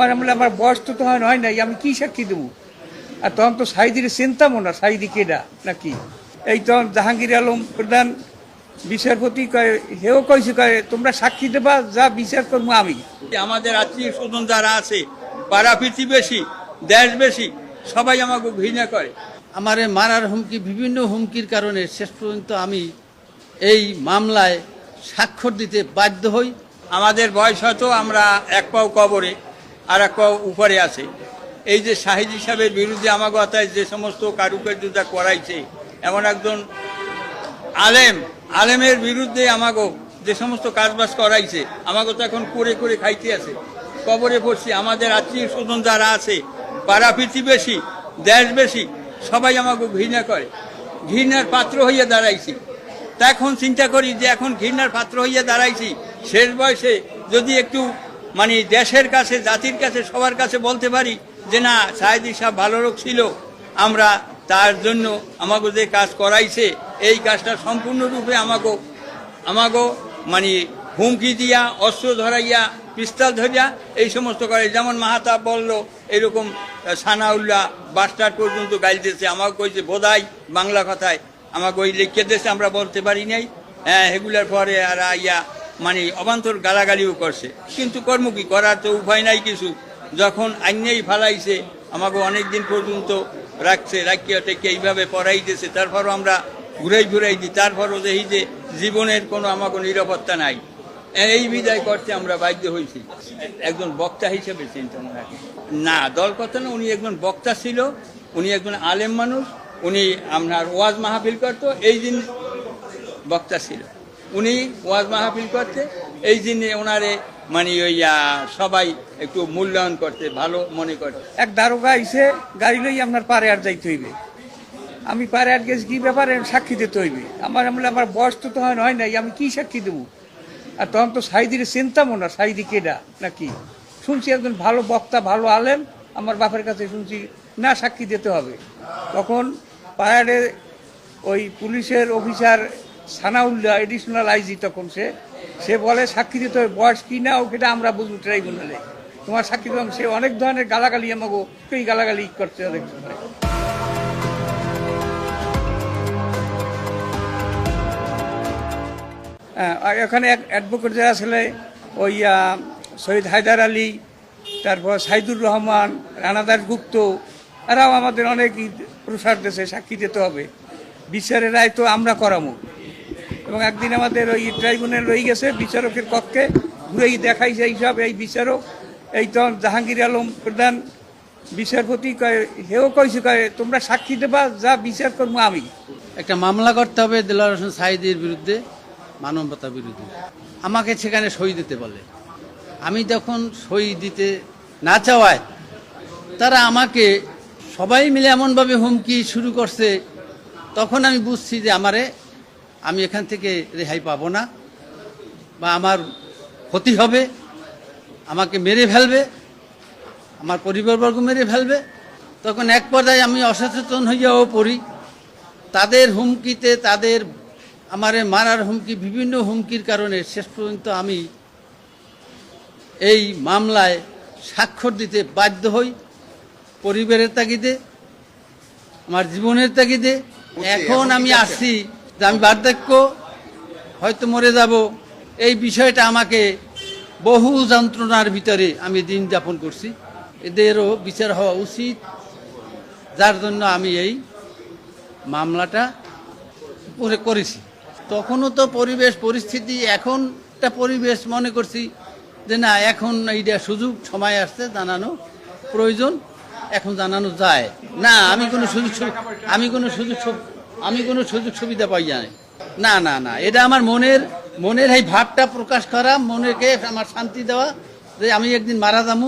আমার বয়স তো তখন হয় নাই, আমি কি সাক্ষী দেবো? আর তখন তো সাইদির চিন্তামো না, সাইদি কেডা নাকি। এই তখন জাহাঙ্গীর আলম প্রধান বিচারপতি কয়, হেও কইছে, কয় তোমরা সাক্ষী দেবা, যা বিচার করবো আমি। আমাদের আত্মীয় স্বজন যারা আছে, পাড়া প্রতিবেশী, দেশবেশী, সবাই আমাকে ঘৃণা করে। আমারে মারার হুমকি, বিভিন্ন হুমকির কারণে শেষ পর্যন্ত আমি এই মামলায় স্বাক্ষর দিতে বাধ্য হই। আমাদের বয়স হয়তো আমরা এক পাও কবরে আর এক পাও উপরে আছে। এই যে শাহিদ সাহেবের বিরুদ্ধে আমাকে অর্থাৎ যে সমস্ত কারুকার্যতা করাইছে, এমন একজন আলেমের বিরুদ্ধে আমাকে যে সমস্ত কাজবাজ করাইছে, আমাকে তো এখন করে করে খাইতে আছে, কবরে পড়ছি। আমাদের আত্মীয় স্বজন যারা আছে, পাড়া প্রতিবেশী, দেশবেশী, সবাই আমাকে ঘৃণা করে, ঘৃণার পাত্র হইয়া দাঁড়াইছি। তা এখন চিন্তা করি যে এখন ঘৃণার পাত্র হইয়া দাঁড়াইছি, শেষ বয়সে যদি একটু মানে দেশের কাছে, জাতির কাছে, সবার কাছে বলতে পারি যে না, সাইদি সাহেব ভালো লোক ছিল, আমরা তার জন্য আমাকে যে কাজ করাইছে, এই কাজটা সম্পূর্ণরূপে আমাকে মানে হুমকি দিয়া, অস্ত্র ধরাইয়া, পিস্তল ধরিয়া এই সমস্ত করে। যেমন মাহাতাব বলল, এরকম সানাউল্লাহ বাস্টার পর্যন্ত গাইতেছে, আমাকে কইছে বোধাই বাংলা কথায়, আমাকে ওই লিখে দিয়েছে, আমরা বলতে পারি নাই। হ্যাঁ, এগুলার পরে আর ইয়া মানে অবান্তর গালাগালিও করছে, কিন্তু কর্ম কি করার তো উপায় নাই কিছু। যখন আইনেই ফালাইছে, আমাকে অনেক দিন পর্যন্ত রাখছে, রাখিয়া টেকে এইভাবে পড়াইতেছে, তারপরও আমরা ঘুরাই দিই, তারপরও দেখি যে জীবনের কোনো আমাকে নিরাপত্তা নাই। এই বিদায় করতে আমরা বাধ্য হয়েছি। একজন বক্তা হিসেবে চিন্তা মনে না, দল কথা না, উনি একজন বক্তা ছিল, উনি একজন আলেম মানুষ, উনি আপনার ওয়াজ মাহফিল করতো, এই দিন বক্তা ছিল, উনি ওয়াজ মাহফিল করতে, এই দিনে ওনারে মানে ওই সবাই একটু মূল্যায়ন করতে, ভালো মনে করতে। এক দারোগা আইসে, গাড়ি লই আপনার পারে আর যাইতে হইবে। আমি পারে আর গেছি, কি ব্যাপারে সাক্ষী দিতে হইবে। আমার বয়স তো তখন হয় নাই, আমি কি সাক্ষী দেবো? আর তখন তো সাইদির চিন্তামো না, সাইদি কেডা নাকি। শুনছি একজন ভালো বক্তা, ভালো আলেম, আমার বাপের কাছে শুনছি না, সাক্ষী দিতে হবে। তখন পাহাড়ে ওই পুলিশের অফিসার সানাউল্লাহ, এডিশনাল আইজি, তখন সে বলে সাক্ষী দিতে হবে, বয়স কি না ওটা আমরা বুঝবো ট্রাইব্যুনালে, তোমার সাক্ষী দিলাম। সে অনেক ধরনের গালাগালি আমাকে গালাগালি করছে অনেক সময়। এখানে এক অ্যাডভোকেট যারা ছেলে, ওই সৈয়দ হায়দার আলী, তারপর সাইদুর রহমান, রানাদাস গুপ্ত, এরাও আমাদের অনেক প্রসার দেশে সাক্ষী দিতে হবে। বিচারের রায় তো আমরা করামো। এবং একদিন আমাদের ওই ট্রাইব্যুনাল রয়ে গেছে, বিচারকের কক্ষে ঘুরেই দেখাইছে এইসব, এই বিচারক, এই তখন জাহাঙ্গীর আলম প্রধান বিচারপতি কয়, হেও কইছে, কয় তোমরা সাক্ষী দেবা, যা বিচার করবো আমি। একটা মামলা করতে হবে দেলোয়ার হোসেন সাঈদীর বিরুদ্ধে, মানবতার বিরুদ্ধে। আমাকে সেখানে সই দিতে বলে। আমি যখন সই দিতে না চাওয়ায় তারা আমাকে সবাই মিলে এমনভাবে হুমকি শুরু করছে, তখন আমি বুঝছি যে আমি এখান থেকে রেহাই পাবো না, বা আমার ক্ষতি হবে, আমাকে মেরে ফেলবে, আমার পরিবারবর্গ মেরে ফেলবে। তখন এক পর্যায়ে আমি অসচেতন হইয়াও পড়ি। তাদের হুমকিতে, আমারে মারার হুমকি, বিভিন্ন হুমকির কারণে শেষ পর্যন্ত আমি এই মামলায় স্বাক্ষর দিতে বাধ্য হই, পরিবারের তাগিদে, আমার জীবনের তাগিদে। এখন আমি আসছি যে আমি বার্ধক্য, হয়তো মরে যাব, এই বিষয়টা আমাকে বহু যন্ত্রণার ভিতরে আমি দিন যাপন করছি। এদেরও বিচার হওয়া উচিত, যার জন্য আমি এই মামলাটা করেছি। তখনও তো পরিস্থিতি, এখনটা পরিবেশ মনে করছি যে না, এখন এইটা সুযোগ, সময় আসছে, জানানো প্রয়োজন, এখন জানানো যায় না। আমি কোনো সুযোগ সুবিধা পাই জানি না, না না, এটা আমার মনের এই ভাবটা প্রকাশ করা, মনেকে আমার শান্তি দেওয়া যে আমি একদিন মারা যাবো,